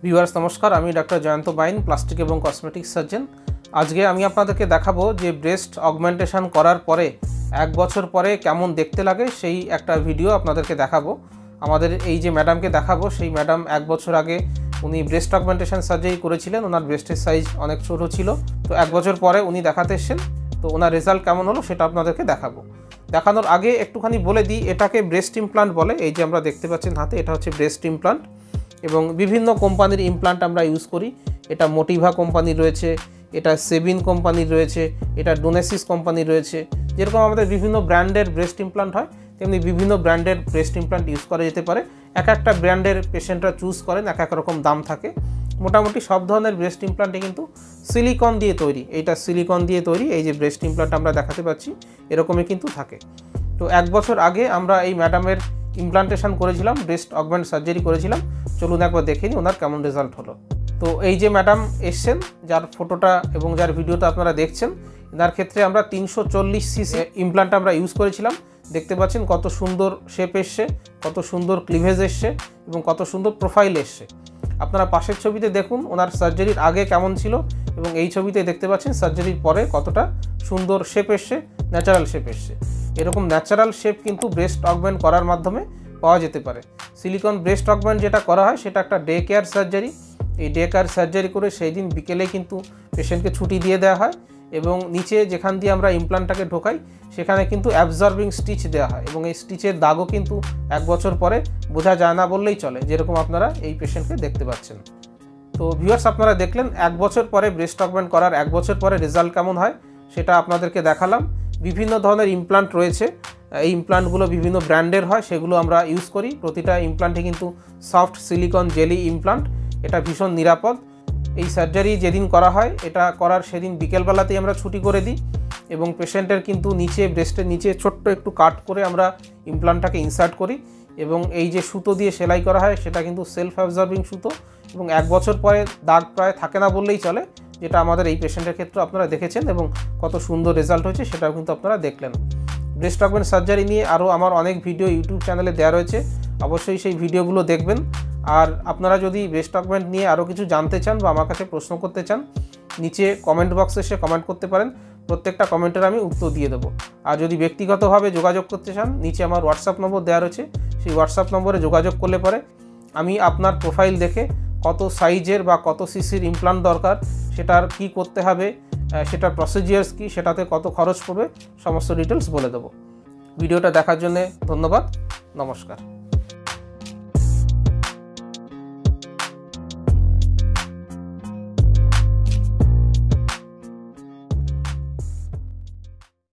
Viewers নমস্কার, আমি doctor Jayanta বাইন, plastic এবং কসমেটিক্স সার্জন। আজকে আমি আপনাদেরকে দেখাবো যে ব্রেস্ট অগমেন্টেশন করার পরে 1 বছর পরে কেমন দেখতে লাগে সেই একটা ভিডিও আপনাদেরকে দেখাবো। আমাদের এই যে ম্যাডামকে দেখাবো, সেই ম্যাডাম 1 বছর আগে উনি ব্রেস্ট অগমেন্টেশন সার্জারি করেছিলেন। ওনার ব্রেস্টের সাইজ অনেক ছোট ছিল, তো 1 বছর পরে উনি দেখাতে এসেছেন। তো ওনার রেজাল্ট কেমন হলো সেটা আপনাদেরকে দেখাবো। দেখানোর আগে একটুখানি বলে দিই, এটাকে ব্রেস্ট ইমপ্লান্ট বলে। এই যে আমরা দেখতে পাচ্ছেন হাতে, এটা হচ্ছে ব্রেস্ট ইমপ্লান্ট এবং বিভিন্ন কোম্পানির ইমপ্লান্ট আমরা ইউজ করি। এটা মোটিভা কোম্পানির রয়েছে, এটা সেবিন কোম্পানির রয়েছে, এটা ডোনেসিস কোম্পানির রয়েছে। যেরকম আমাদের বিভিন্ন ব্র্যান্ডের ব্রেস্ট ইমপ্লান্ট হয়, তেমনি বিভিন্ন ব্র্যান্ডের ব্রেস্ট ইমপ্লান্ট ইউজ করা যেতে পারে। এক একটা ব্র্যান্ডের পেশেন্টরা চুজ করেন, এক এক রকম দাম থাকে। মোটামুটি সব ধরনের ব্রেস্ট ইমপ্লান্টই কিন্তু সিলিকন দিয়ে তৈরি। এইটা সিলিকন দিয়ে তৈরি। এই যে ব্রেস্ট ইমপ্লান্ট আমরা দেখাতে পাচ্ছি, এরকমই কিন্তু থাকে। তো 1 বছর আগে আমরা এই ম্যাডামের ইমপ্লান্টেশন করেছিলাম, ব্রেস্ট অগমেন্ট সার্জারি করেছিলাম। চলুন একবার দেখে নিই ওনার কেমন রেজাল্ট হলো। তো এই যে ম্যাডাম এসছেন, যার ফটোটা এবং যার ভিডিওটা আপনারা দেখছেন, এনার ক্ষেত্রে আমরা 340 সিসি ইমপ্লান্ট আমরা ইউজ করেছিলাম। দেখতে পাচ্ছেন কত সুন্দর শেপ এসছে, কত সুন্দর ক্লিভেজ এসছে এবং কত সুন্দর প্রোফাইল এসছে। আপনারা পাশের ছবিতে দেখুন ওনার সার্জারির আগে কেমন ছিল এবং এই ছবিতে দেখতে পাচ্ছেন সার্জারির পরে কতটা সুন্দর শেপ এসছে, ন্যাচারাল শেপ এসছে। এরকম ন্যাচারাল শেপ কিন্তু ব্রেস্ট অগমেন্ট করার মাধ্যমে পাওয়া যেতে পারে। সিলিকন ব্রেস্ট অগমেন্ট যেটা করা হয় সেটা একটা ডে কেয়ার সার্জারি। এই ডে কেয়ার সার্জারি করে সেই দিন বিকেলে কিন্তু পেশেন্টকে ছুটি দিয়ে দেওয়া হয় এবং নিচে যেখান দিয়ে আমরা ইমপ্লান্টটাকে ঢোকাই সেখানে কিন্তু অ্যাবজর্বিং স্টিচ দেওয়া হয় এবং এই স্টিচের দাগও কিন্তু 1 বছর পরে বোঝা যায় না বললেই চলে, যেরকম আপনারা এই পেশেন্টকে দেখতে পাচ্ছেন। তো ভিউয়ার্স, আপনারা দেখলেন 1 বছর পরে ব্রেস্ট অগমেন্ট করার 1 বছর পরে রেজাল্ট কেমন হয় সেটা আপনাদেরকে দেখালাম। বিভিন্ন ধরনের ইমপ্লান্ট রয়েছে, এই ইমপ্লান্টগুলো বিভিন্ন ব্র্যান্ডের হয়, সেগুলো আমরা ইউজ করি। প্রতিটা ইমপ্লান্টে কিন্তু সফট সিলিকন জেলি ইমপ্লান্ট। এটা ভীষণ নিরাপদ। এই সার্জারি যেদিন করা হয়, এটা করার সেদিন বিকেলবেলাতেই আমরা ছুটি করে দিই এবং পেশেন্টের কিন্তু নিচে ব্রেস্টের নিচে ছোট্ট একটু কাট করে আমরা ইমপ্লান্টটাকে ইনসার্ট করি এবং এই যে সুতো দিয়ে সেলাই করা হয় সেটা কিন্তু সেলফ অ্যাবজর্বিং সুতো এবং 1 বছর পরে দাগ প্রায় থাকে না বললেই চলে, যেটা আমাদের এই পেশেন্টের ক্ষেত্রে আপনারা দেখেছেন এবং কত সুন্দর রেজাল্ট হয়েছে সেটাও কিন্তু আপনারা দেখলেন। ব্রেস্ট অগমেন্ট সার্জারি নিয়ে আরও আমার অনেক ভিডিও ইউটিউব চ্যানেলে দেওয়া রয়েছে, অবশ্যই সেই ভিডিওগুলো দেখবেন। আর আপনারা যদি ব্রেস্ট অগমেন্ট নিয়ে আরও কিছু জানতে চান বা আমার কাছে প্রশ্ন করতে চান, নিচে কমেন্ট বক্সে এসে কমেন্ট করতে পারেন। প্রত্যেকটা কমেন্টের আমি উত্তর দিয়ে দেবো। আর যদি ব্যক্তিগতভাবে যোগাযোগ করতে চান, নিচে আমার হোয়াটসঅ্যাপ নম্বর দেওয়া রয়েছে, সেই হোয়াটসঅ্যাপ নম্বরে যোগাযোগ করলে পরে আমি আপনার প্রোফাইল দেখে কত সাইজের বা কত সিসির ইমপ্লান্ট দরকার, সেটার কি করতে হবে, সেটার প্রসিজিয়ার্স কি, সেটাতে কত খরচ পড়বে, সমস্ত ডিটেলস বলে দেবো। ভিডিওটা দেখার জন্য ধন্যবাদ। নমস্কার।